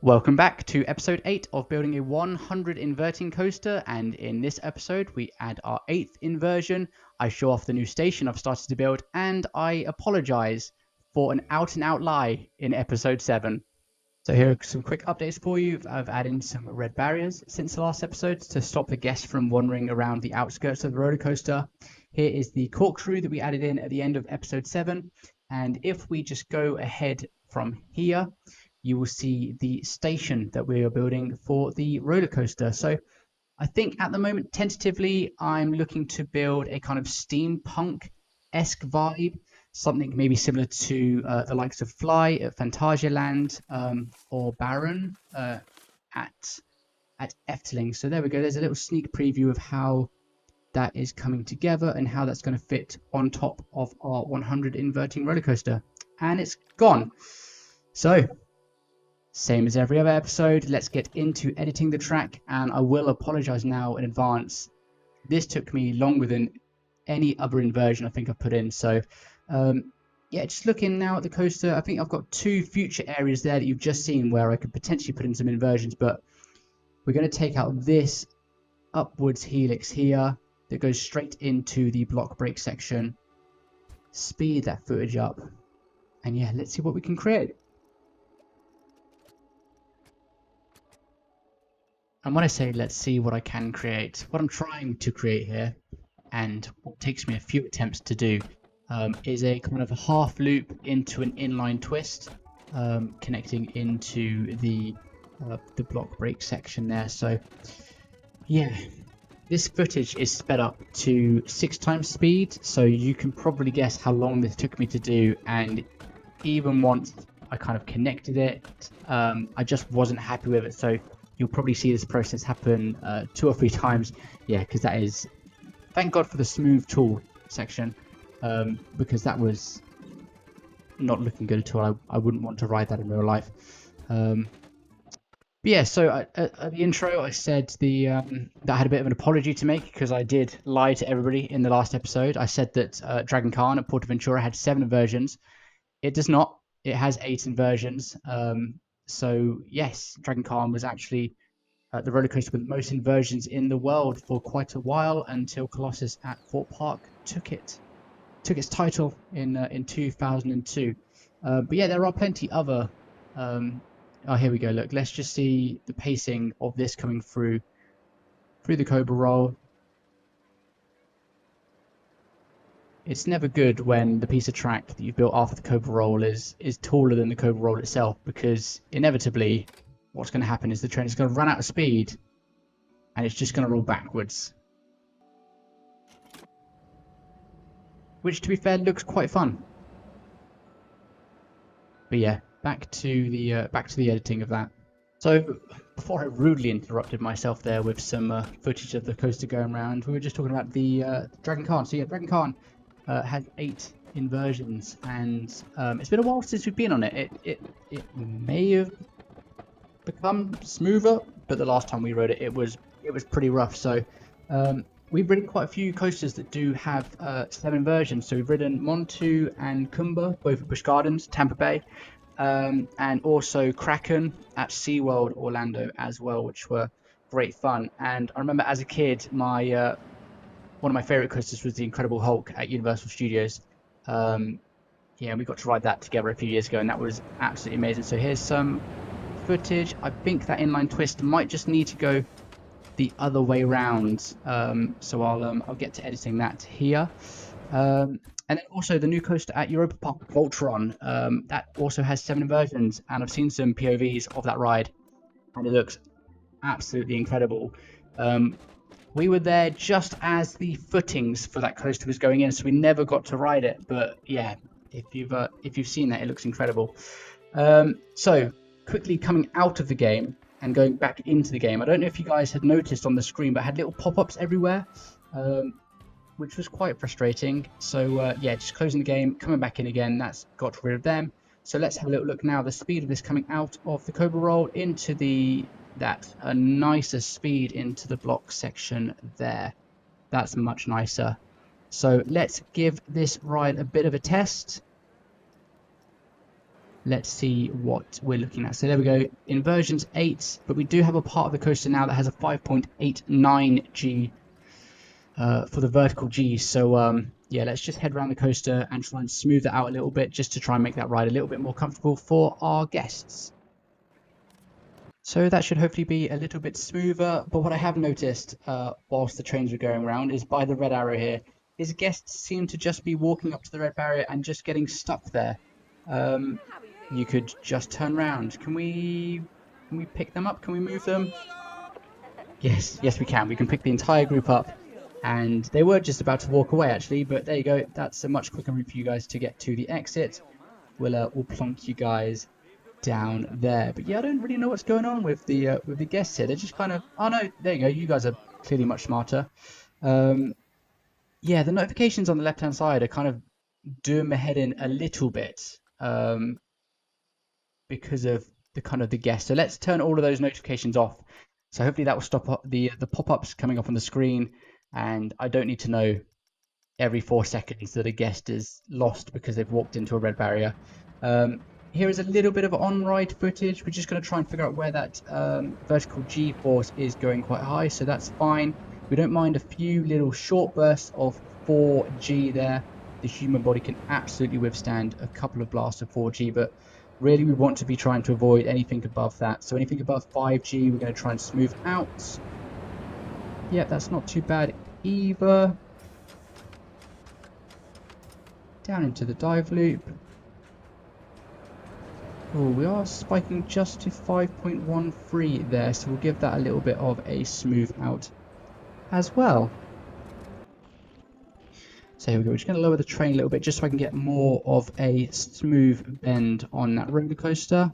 Welcome back to episode 8 of building a 100 inverting coaster, and in this episode we add our 8th inversion. I show off the new station I've started to build, and I apologise for an out and out lie in episode 7. So here are some quick updates for you. I've added in some red barriers since the last episode to stop the guests from wandering around the outskirts of the roller coaster. Here is the corkscrew that we added in at the end of episode 7, and if we just go ahead from here, you will see the station that we are building for the roller coaster. So I think at the moment, tentatively, I'm looking to build a kind of steampunk-esque vibe, something maybe similar to the likes of Fly at Phantasialand or Baron at Efteling. So there we go. There's a little sneak preview of how that is coming together and how that's going to fit on top of our 100 inverting roller coaster. And it's gone. So same as every other episode, let's get into editing the track, and I will apologize now in advance. This took me longer than any other inversion I think I've put in. So yeah, just looking now at the coaster, I think I've got 2 future areas there that you've just seen where I could potentially put in some inversions, but we're going to take out this upwards helix here that goes straight into the block break section, speed that footage up, and yeah, let's see what we can create. And when I say let's see what I can create, what I'm trying to create here, and what takes me a few attempts to do, is a kind of a half loop into an inline twist, connecting into the block break section there. So yeah, this footage is sped up to 6 times speed, so you can probably guess how long this took me to do. And even once I kind of connected it, I just wasn't happy with it. So you'll probably see this process happen 2 or 3 times. Yeah, because that is, thank God for the smooth tool section, because that was not looking good at all. I wouldn't want to ride that in real life. But yeah, so at the intro I said that I had a bit of an apology to make because I did lie to everybody in the last episode. I said that Dragon Khan at Portaventura had 7 inversions. It does not. It has 8 inversions. So yes, Dragon Khan was actually the roller coaster with most inversions in the world for quite a while, until Colossus at Fort Park took its title in 2002. But yeah, there are plenty other. Oh, here we go. Look, let's just see the pacing of this coming through the Cobra roll. It's never good when the piece of track that you've built after the Cobra roll is taller than the Cobra roll itself, because inevitably what's going to happen is the train is going to run out of speed and it's just going to roll backwards, which, to be fair, looks quite fun. But yeah, back to the editing of that. So before I rudely interrupted myself there with some footage of the coaster going around, we were just talking about the Dragon Khan. So yeah, Dragon Khan had 8 inversions, and it's been a while since we've been on it. It may have become smoother, but the last time we rode it, it was pretty rough. So we've ridden quite a few coasters that do have 7 inversions. So we've ridden Montu and Kumba, both at Busch Gardens, Tampa Bay, and also Kraken at SeaWorld Orlando as well, which were great fun. And I remember as a kid, my one of my favorite coasters was the Incredible Hulk at Universal Studios. Yeah, we got to ride that together a few years ago, and that was absolutely amazing. So here's some footage. I think that inline twist might just need to go the other way around, so I'll get to editing that here. And then also the new coaster at Europa Park, Voltron, that also has 7 inversions, and I've seen some POVs of that ride, and it looks absolutely incredible. We were there just as the footings for that coaster was going in, so we never got to ride it. But yeah, if you've seen that, it looks incredible. So quickly coming out of the game and going back into the game, I don't know if you guys had noticed on the screen, but it had little pop-ups everywhere, which was quite frustrating. So yeah, just closing the game, coming back in again, that's got rid of them. So let's have a little look now. The speed of this coming out of the Cobra roll into a nicer speed into the block section there. That's much nicer. So let's give this ride a bit of a test. let's see what we're looking at. So there we go, inversions 8, but we do have a part of the coaster now that has a 5.89 G for the vertical G. So yeah, let's just head around the coaster and try and smooth it out a little bit, just to try and make that ride a little bit more comfortable for our guests. So that should hopefully be a little bit smoother. But what I have noticed whilst the trains were going around is by the red arrow here, is guests seem to just be walking up to the red barrier and just getting stuck there. You could just turn around. Can we pick them up? Can we move them? Yes, we can. We can pick the entire group up. And they were just about to walk away actually, but there you go. That's a much quicker route for you guys to get to the exit. We'll plonk you guys down there. But yeah, I don't really know what's going on with the guests here. They're just kind of, oh no, there you go. You guys are clearly much smarter. Yeah, the notifications on the left hand side are kind of doing my head in a little bit because of the guests. So let's turn all of those notifications off. So hopefully that will stop the pop-ups coming up on the screen, and I don't need to know every 4 seconds that a guest is lost because they've walked into a red barrier. Here is a little bit of on-ride footage. We're just going to try and figure out where that vertical G-force is going quite high, so that's fine. We don't mind a few little short bursts of 4G there. The human body can absolutely withstand a couple of blasts of 4G, but really we want to be trying to avoid anything above that. So anything above 5G, we're going to try and smooth out. Yeah, that's not too bad either. Down into the dive loop. Oh, we are spiking just to 5.13 there, so we'll give that a little bit of a smooth out as well. So here we go, we're just going to lower the train a little bit just so I can get more of a smooth bend on that roller coaster.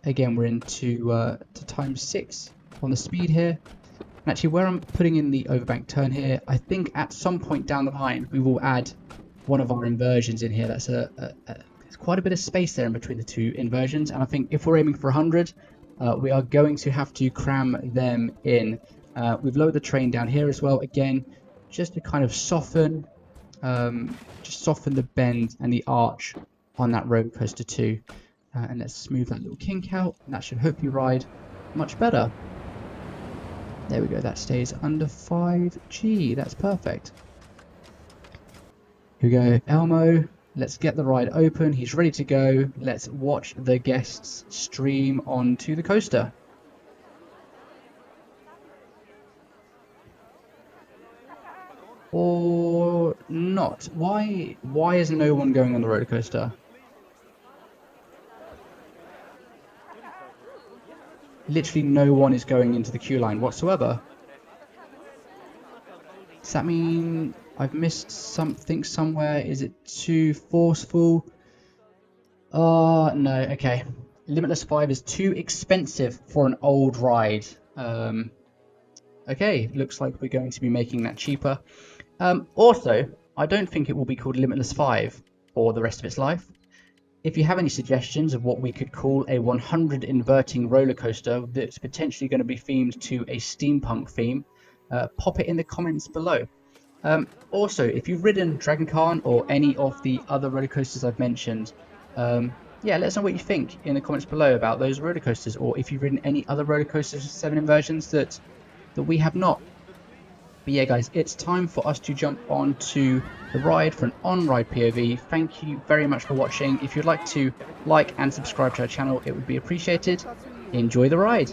Again, we're into to times 6 on the speed here. And actually, where I'm putting in the overbank turn here, I think at some point down the line we will add one of our inversions in here. That's there's quite a bit of space there in between the two inversions, and I think if we're aiming for 100, we are going to have to cram them in. We've lowered the train down here as well, again, just to kind of soften the bend and the arch on that roller coaster too. And let's smooth that little kink out, and that should hopefully ride much better. There we go, that stays under 5G, that's perfect. Here we go, Elmo, let's get the ride open, he's ready to go. Let's watch the guests stream onto the coaster. Or not. Why is no one going on the roller coaster? Literally no one is going into the queue line whatsoever. Does that mean I've missed something somewhere? Is it too forceful? Oh, no, okay. Limitless 5 is too expensive for an old ride. Okay, looks like we're going to be making that cheaper. Also, I don't think it will be called Limitless 5 for the rest of its life. If you have any suggestions of what we could call a 100 inverting roller coaster that's potentially going to be themed to a steampunk theme, pop it in the comments below. Also, if you've ridden Dragon Khan or any of the other roller coasters I've mentioned, yeah, let us know what you think in the comments below about those roller coasters, or if you've ridden any other roller coasters with 7 inversions that we have not. But yeah, guys, it's time for us to jump onto the ride for an on-ride POV. Thank you very much for watching. If you'd like to like and subscribe to our channel, it would be appreciated. Enjoy the ride.